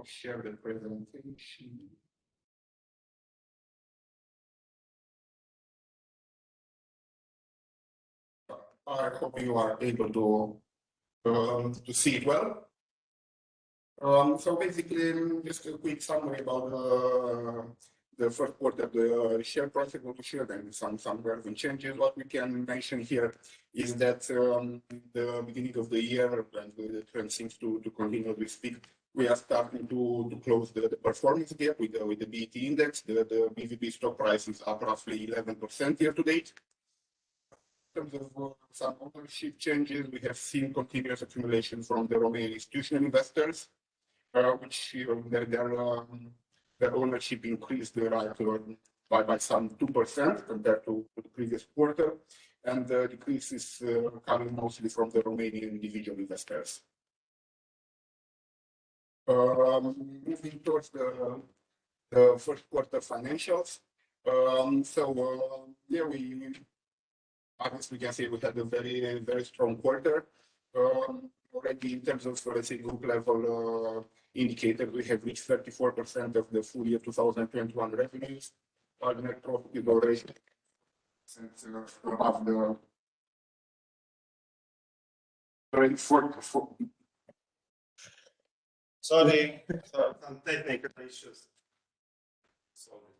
share the presentation. I hope you are able to see it well. So basically, just a quick summary about the first quarter, the share price of the share and some relevant changes. What we can mention here is that the beginning of the year, and the trend seems to continue as we speak, we are starting to close the performance gap with the BET index. The BVB stock price is up roughly 11% year to date. In terms of some ownership changes, we have seen continuous accumulation from the Romanian institutional investors, which their ownership increased by some 2% compared to the previous quarter, and the decrease is coming mostly from the Romanian individual investors. Moving towards the first quarter financials, here we obviously can say we had a very strong quarter. Already in terms of, let's say, group level indicators, we have reached 34% of the full year 2021 revenues. Our net profit is already above the Sorry, some technical issues. Sorry.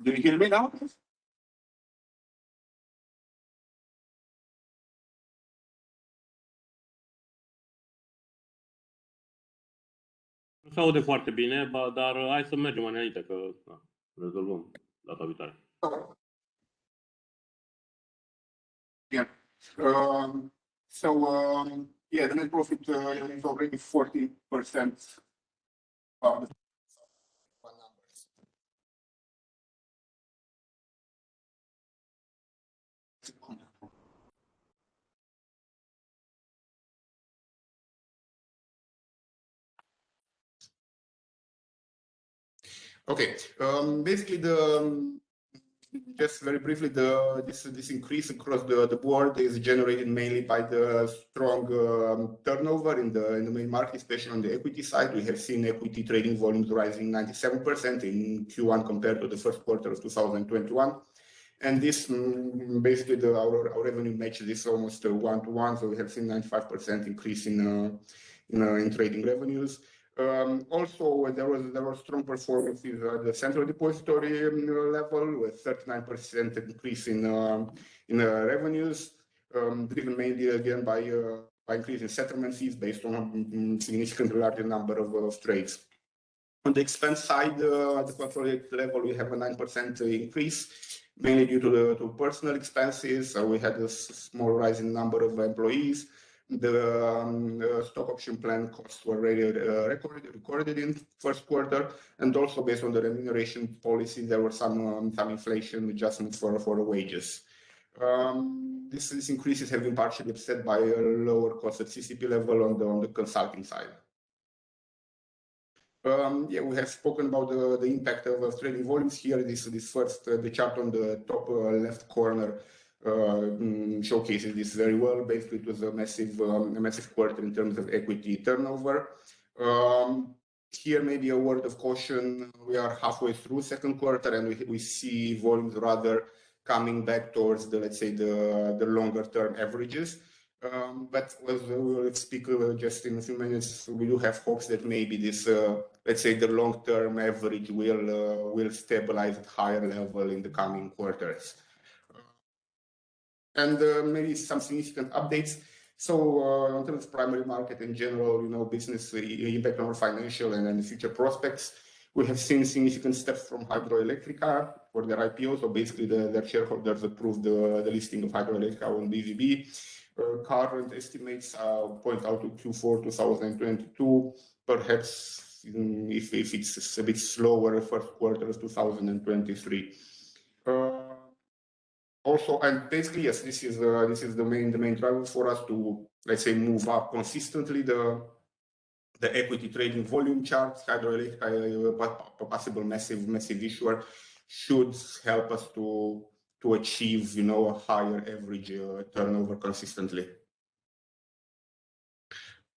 Do you hear me now? Nu se aude foarte bine, dar hai să mergem mai înainte, că rezolvăm data viitoare. Yeah. Yeah, the net profit is already 40% of the numbers. Okay. Basically, just very briefly, this increase across the board is generated mainly by the strong turnover in the main market, especially on the equity side. We have seen equity trading volumes rising 97% in Q1 compared to the first quarter of 2021. And this basically our revenue matches this almost one-to-one. So we have seen 95% increase in trading revenues. Also, there was strong performance at the central depository level, with 39% increase in revenues, driven mainly again by increasing settlement fees based on a significantly larger number of trades. On the expense side, at the consolidated level, we have a 9% increase, mainly due to personal expenses. We had a small rise in number of employees. The stock option plan costs were already recorded in first quarter, and also based on the remuneration policy, there were some inflation adjustments for the wages. These increases have been partially offset by a lower cost at CCP level on the consulting side. Yeah, we have spoken about the impact of trading volumes here. This first, the chart on the top left corner showcases this very well. Basically, it was a massive quarter in terms of equity turnover. Here, maybe a word of caution. We are halfway through second quarter, and we see volumes rather coming back towards let's say the longer term averages. But as we will speak just in a few minutes, we do have hopes that maybe this let's say the long term average will stabilize at higher level in the coming quarters. And maybe some significant updates. So in terms of primary market in general, business impact on our financial and the future prospects, we have seen significant steps from Hidroelectrica for their IPO. So basically, their shareholders approved the listing of Hidroelectrica on BVB. Current estimates point out to Q4 2022, perhaps if it's a bit slower, first quarter of 2023. Also, and basically, yes, this is the main driver for us to, let's say, move up consistently the equity trading volume charts. Hidroelectrica, a possible massive issuer, should help us to achieve, a higher average turnover consistently.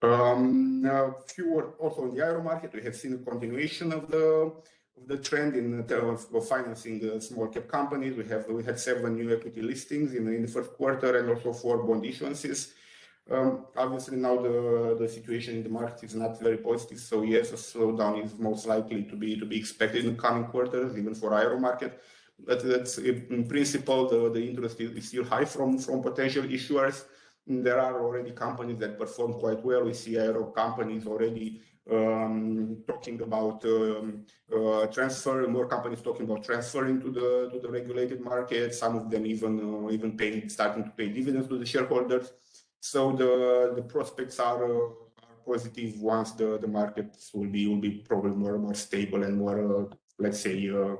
Fewer also in the aero market, we have seen a continuation of the trend in terms of financing small cap companies. We had 7 new equity listings in the first quarter and also 4 bond issuances. Obviously now the situation in the market is not very positive, so yes, a slowdown is most likely to be expected in the coming quarters, even for aero market. But that's in principle the interest is still high from potential issuers. There are already companies that perform quite well. We see aero companies already talking about transfer. More companies talking about transferring to the regulated market. Some of them even starting to pay dividends to the shareholders. So the prospects are positive once the markets will be probably more stable and more let's say the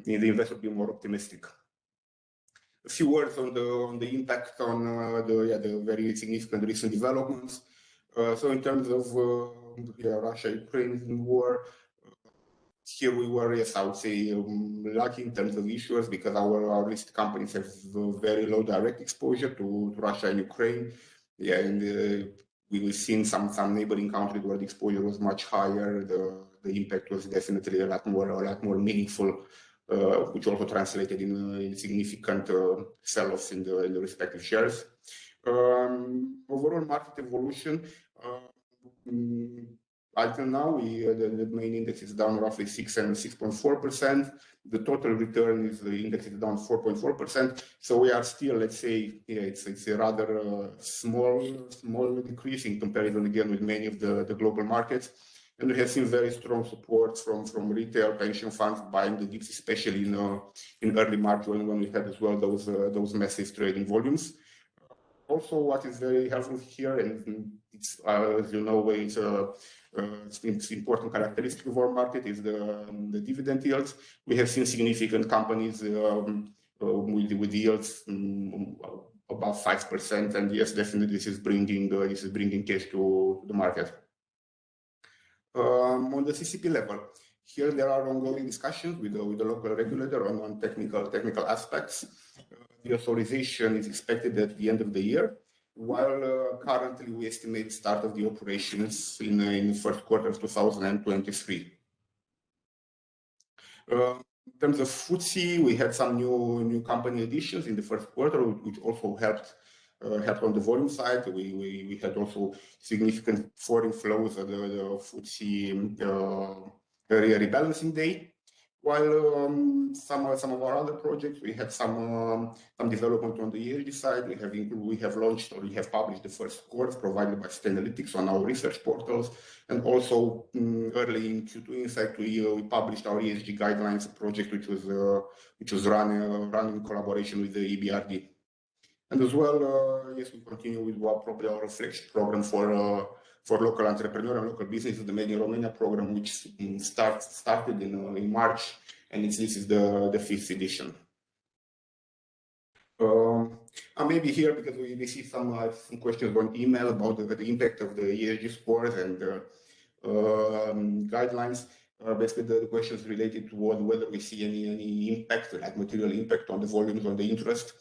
investor will be more optimistic. A few words on the impact on the very significant recent developments. So in terms of Russia-Ukraine war, here we were, yes, I would say lucky in terms of issuers because our listed companies have very low direct exposure to Russia and Ukraine. Yeah, and we've seen some neighboring countries where the exposure was much higher. The impact was definitely a lot more meaningful. Which also translated in significant sell-offs in the respective shares. Overall market evolution, until now, the main index is down roughly 6.4%. The total return the index is down 4.4%. So we are still, let's say, it's a rather small decrease in comparison again with many of the global markets. And we have seen very strong support from retail pension funds buying the dips, especially in early March when we had as well those massive trading volumes. Also, what is very helpful here, and it's as you know, it's an important characteristic of our market is the dividend yields. We have seen significant companies with yields above 5%, and yes, definitely this is bringing cash to the market. On the CCP level, here there are ongoing discussions with the local regulator on technical aspects. The authorization is expected at the end of the year, while currently we estimate start of the operations in the first quarter of 2023. In terms of FTSE, we had some new company additions in the first quarter, which also helped on the volume side. We had also significant foreign flows at the FTSE rebalancing day. While some of our other projects, we had some development on the ESG side. We have launched or we have published the first course provided by Sustainalytics on our research portals, and also early in Q2, in fact, we published our ESG guidelines project, which was run in collaboration with the EBRD. And as well, yes, we continue with probably our reflection program for local entrepreneur and local businesses, the Made in Romania program, which started in March, and this is the 5th edition. Maybe here because we received some questions on email about the impact of the ESG scores and guidelines. Basically, the questions related to whether we see any impact, like material impact on the volumes, on the interest.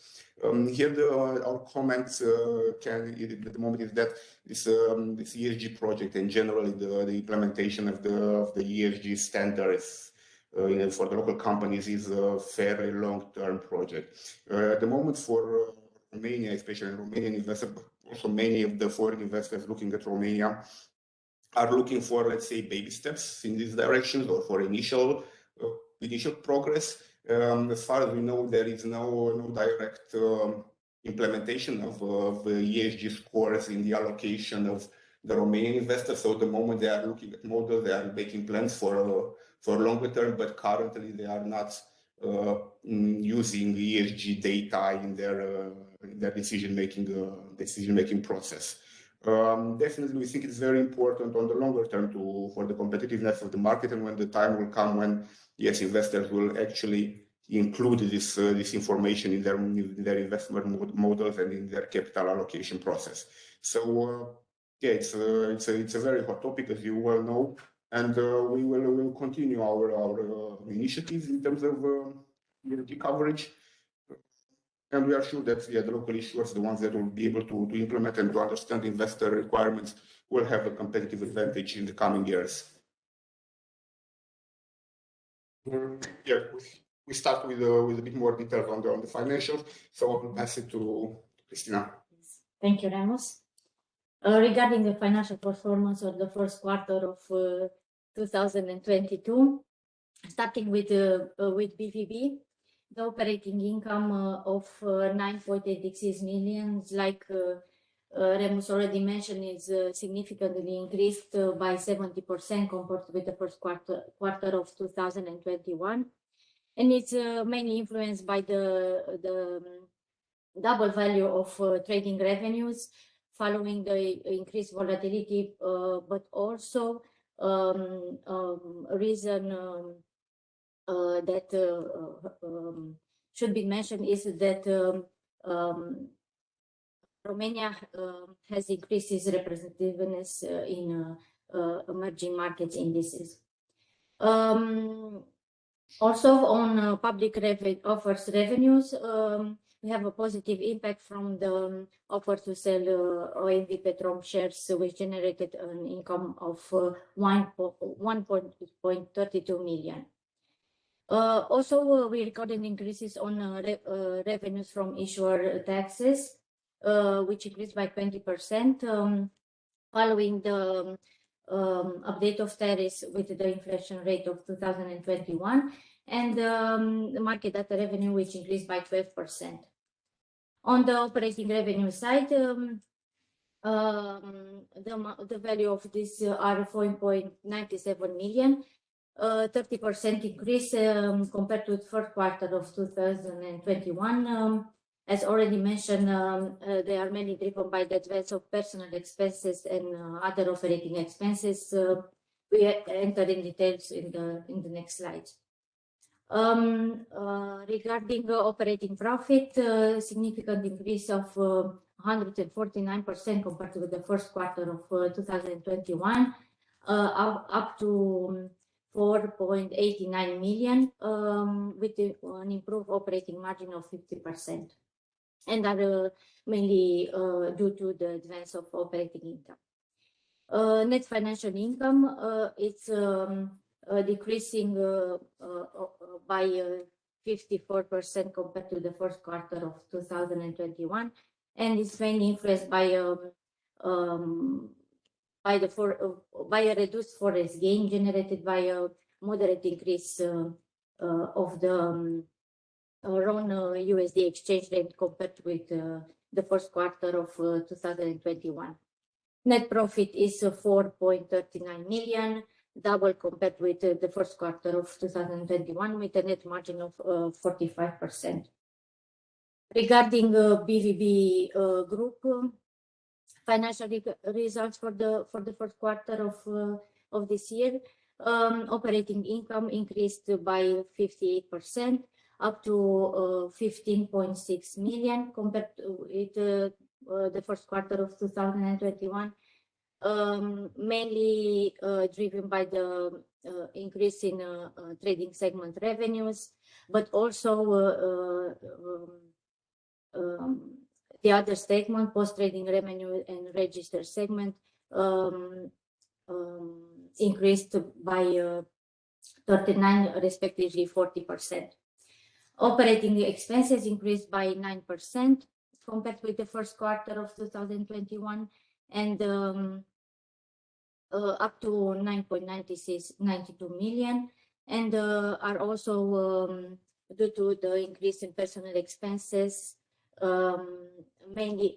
Here, our comments at the moment is that this ESG project and generally the implementation of the ESG standards for the local companies is a fairly long-term project. At the moment, for Romania, especially Romanian investors, but also many of the foreign investors looking at Romania are looking for, let's say, baby steps in these directions or for initial progress. As far as we know, there is no direct implementation of ESG scores in the allocation of the Romanian investors. So at the moment they are looking at models, they are making plans for longer term, but currently they are not using ESG data in their decision making process. Definitely, we think it's very important on the longer term for the competitiveness of the market, and when the time will come when yes, investors will actually include this information in their investment models and in their capital allocation process. So yeah, it's a very hot topic, as you well know, and we will continue our initiatives in terms of ESG coverage. And we are sure that the local issuers, the ones that will be able to implement and to understand investor requirements, will have a competitive advantage in the coming years. Yeah, we start with a bit more detail on the financials, so I will pass it to Cristina. Thank you, Ramos. Regarding the financial performance of the first quarter of 2022, starting with BVB, the operating income of 9.86 million, like Remus already mentioned, is significantly increased by 70% compared with the first quarter of 2021, and it's mainly influenced by the double value of trading revenues following the increased volatility, but also a reason that should be mentioned is that Romania has increased its representativeness in emerging markets indices. Also on public offers revenues, we have a positive impact from the offer to sell OMV Petrom shares, which generated an income of 1.32 million. Also, we recorded increases on revenues from issuer taxes, which increased by 20%, following the update of tariffs with the inflation rate of 2021, and the market data revenue, which increased by 12%. On the operating revenue side, the value of this are 4.97 million, 30% increase compared to the first quarter of 2021. As already mentioned, they are mainly driven by the advance of personal expenses and other operating expenses. We enter in details in the next slide. Regarding operating profit, significant increase of 149% compared to the first quarter of 2021, up to 4.89 million, with an improved operating margin of 50%, and are mainly due to the advance of operating income. Net financial income, it's decreasing by 54% compared to the first quarter of 2021, and it's mainly influenced by a reduced forex gain generated by a moderate increase of the RON USD exchange rate compared with the first quarter of 2021. Net profit is 4.39 million, double compared with the first quarter of 2021, with a net margin of 45%. Regarding BVB group financial results for the first quarter of this year, operating income increased by 58%, up to 15.6 million compared with the first quarter of 2021, mainly driven by the increase in trading segment revenues, but also the other segment, post-trading revenue and register segment, increased by 39%, respectively 40%. Operating expenses increased by 9% compared with the first quarter of 2021, and up to 9.92 million, and are also due to the increase in personal expenses, mainly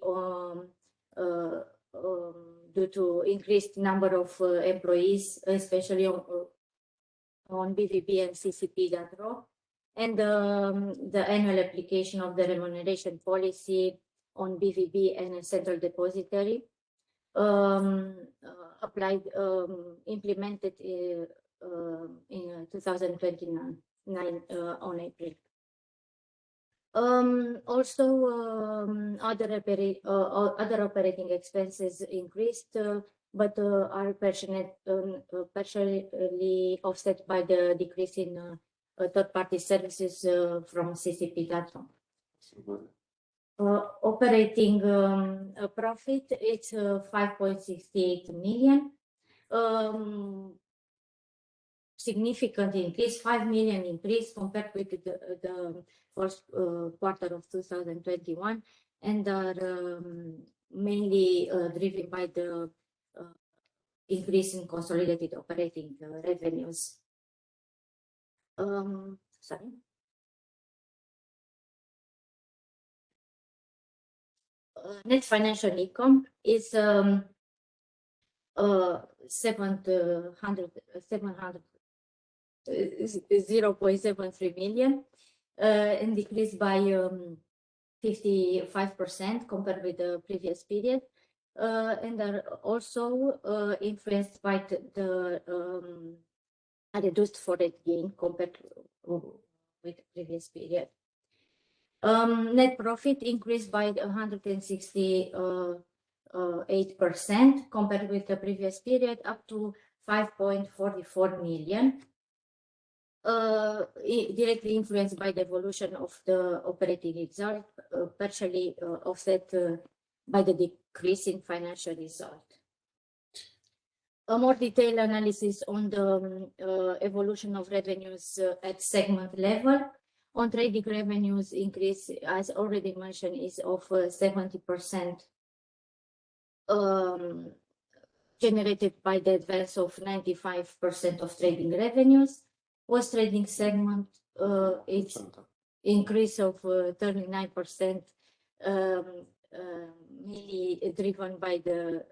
due to increased number of employees, especially on BVB and CCP.ro, and the annual application of the remuneration policy on BVB and Central Depository, implemented in 2029 on April. Also, other operating expenses increased, but are partially offset by the decrease in third-party services from CCP.ro. Operating profit, it's 5.68 million. Significant increase, 5 million increase compared with the first quarter of 2021, and are mainly driven by the increase in consolidated operating revenues. Sorry. Net financial income is 0.73 million and decreased by 55% compared with the previous period, and are also influenced by the reduced forex gain compared with the previous period. Net profit increased by 168% compared with the previous period, up to 5.44 million. Directly influenced by the evolution of the operating result, partially offset by the decrease in financial result. A more detailed analysis on the evolution of revenues at segment level. On trading revenues increase, as already mentioned, is of 70%, generated by the advance of 95% of trading revenues. Was trading segment, it's increase of 39%, mainly driven by the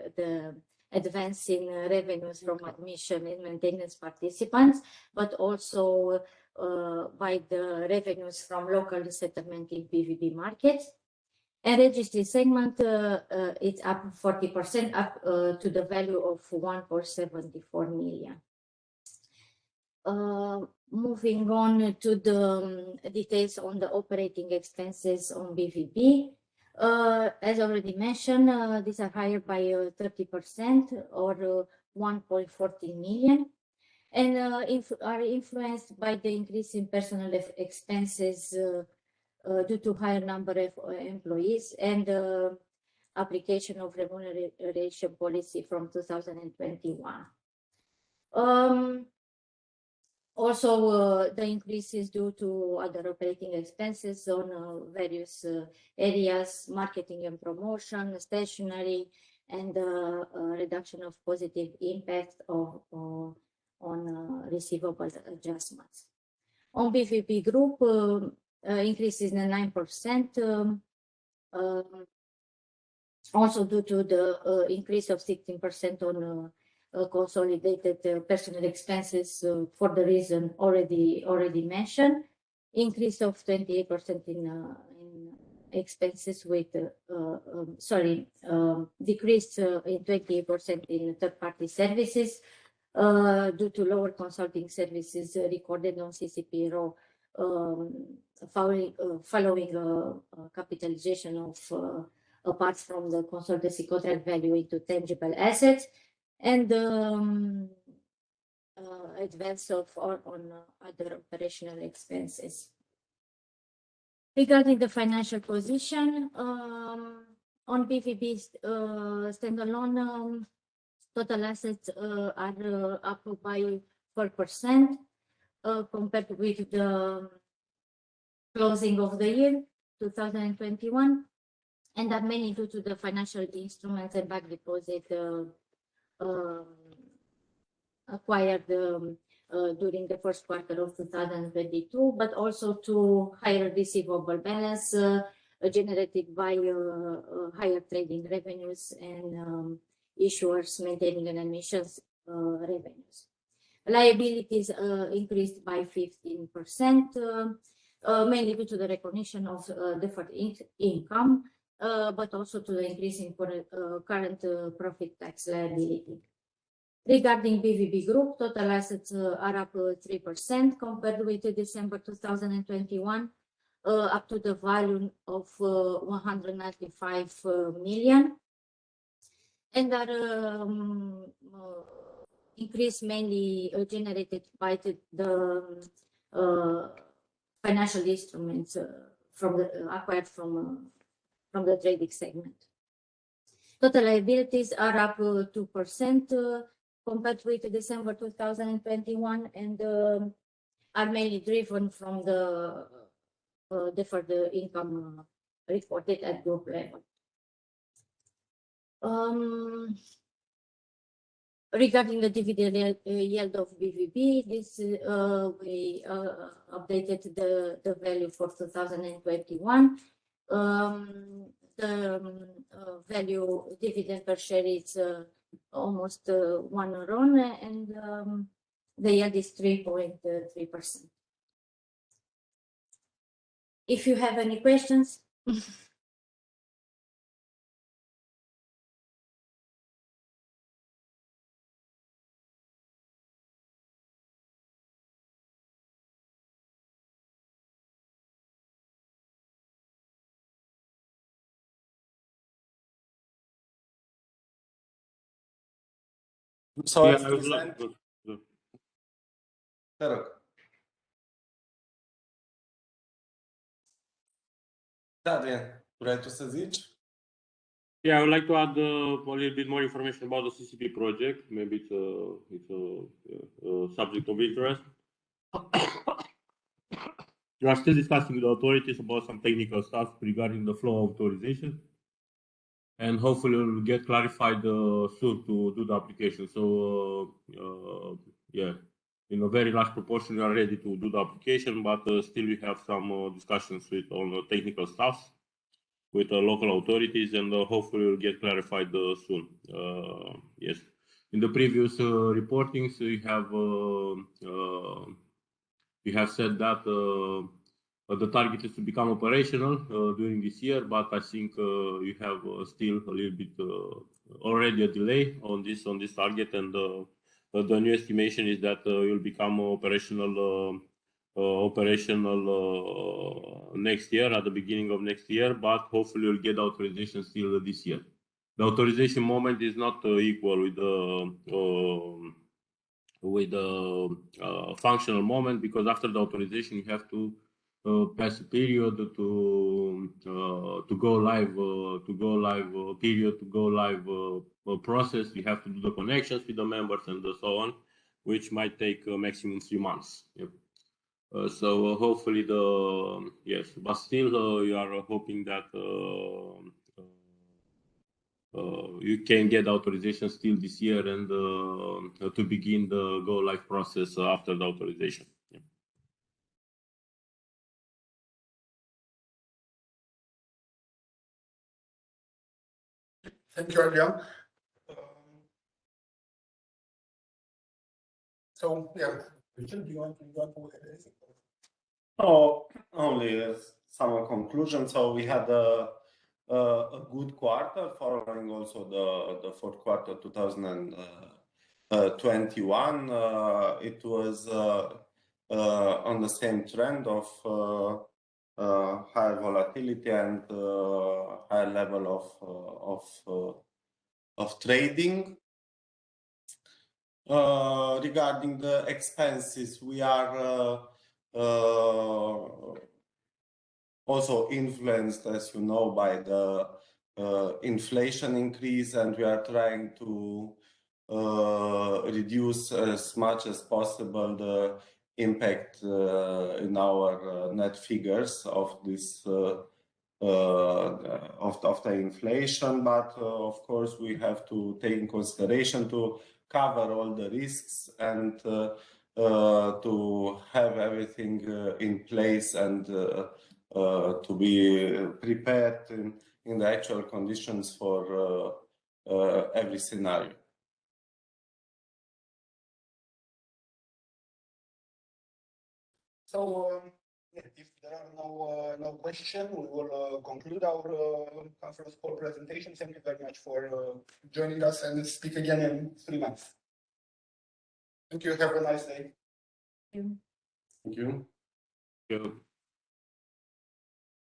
advance in revenues from admission and maintenance participants, but also by the revenues from local settlement in BVB markets. And registry segment, it's up 40%, up to the value of 1.74 million. Moving on to the details on the operating expenses on BVB. As already mentioned, these are higher by 30% or 1.14 million, and are influenced by the increase in personal expenses due to higher number of employees and application of remuneration policy from 2021. Also, the increase is due to other operating expenses on various areas, marketing and promotion, stationery, and reduction of positive impact on receivable adjustments. On BVB Group, increase is 9%, also due to the increase of 16% on consolidated personal expenses for the reason already mentioned. Increase of 28% in expenses with decrease in 28% in third-party services due to lower consulting services recorded on CCP following capitalization of apart from the consultancy contract value into tangible assets, and advance of on other operational expenses. Regarding the financial position, on BVB standalone, total assets are up by 4% compared with the closing of the year 2021, and are mainly due to the financial instruments and bank deposit acquired during the first quarter of 2022, but also to higher receivable balance generated by higher trading revenues and issuers maintaining and admissions revenues. Liabilities increased by 15%, mainly due to the recognition of deferred income, but also to the increase in current profit tax liability. Regarding BVB Group, total assets are up 3% compared with December 2021, up to the value of 195 million, and are increase mainly generated by the financial instruments from the acquired from from the trading segment. Total liabilities are up 2% compared with December 2021 and are mainly driven from the deferred income reported at group level. Regarding the dividend yield of BVB, this we updated the value for 2021. The value dividend per share is almost RON 1, and the yield is 3.3%. If you have any questions. So Yeah, as I would like present, to- te rog. Da, Adrian, vrei tu să zici? Yeah, I would like to add a little bit more information about the CCP project. Maybe it's a subject of interest. We are still discussing with the authorities about some technical stuff regarding the flow of authorization, and hopefully we'll get clarified soon to do the application. So yeah, in a very large proportion we are ready to do the application, but still we have some discussions on the technical stuff with local authorities, and hopefully we'll get clarified soon. Yes, in the previous reportings we have said that the target is to become operational during this year, but I think you have still a little bit already a delay on this target, and the new estimation is that you'll become operational next year, at the beginning of next year, but hopefully you'll get authorization still this year. The authorization moment is not equal with the functional moment, because after the authorization you have to pass a period to go live period to go live process. We have to do the connections with the members and so on, which might take maximum 3 months. Yep. So hopefully yes, but still you are hoping that you can get authorization still this year, and to begin the go live process after the authorization. Yeah. Thank you, Adrian. So yeah, Richard, do you want to add anything? Oh, only some conclusion. So we had a good quarter following also the fourth quarter 2021. It was on the same trend of higher volatility and higher level of trading. Regarding the expenses, we are also influenced, as you know, by the inflation increase, and we are trying to reduce as much as possible the impact in our net figures of this of the inflation. But of course, we have to take in consideration to cover all the risks and to have everything in place and to be prepared in the actual conditions for every scenario. So if there are no questions, we will conclude our conference call presentation. Thank you very much for joining us, and speak again in 3 months. Thank you. Have a nice day. Thank you. Thank you. Yeah.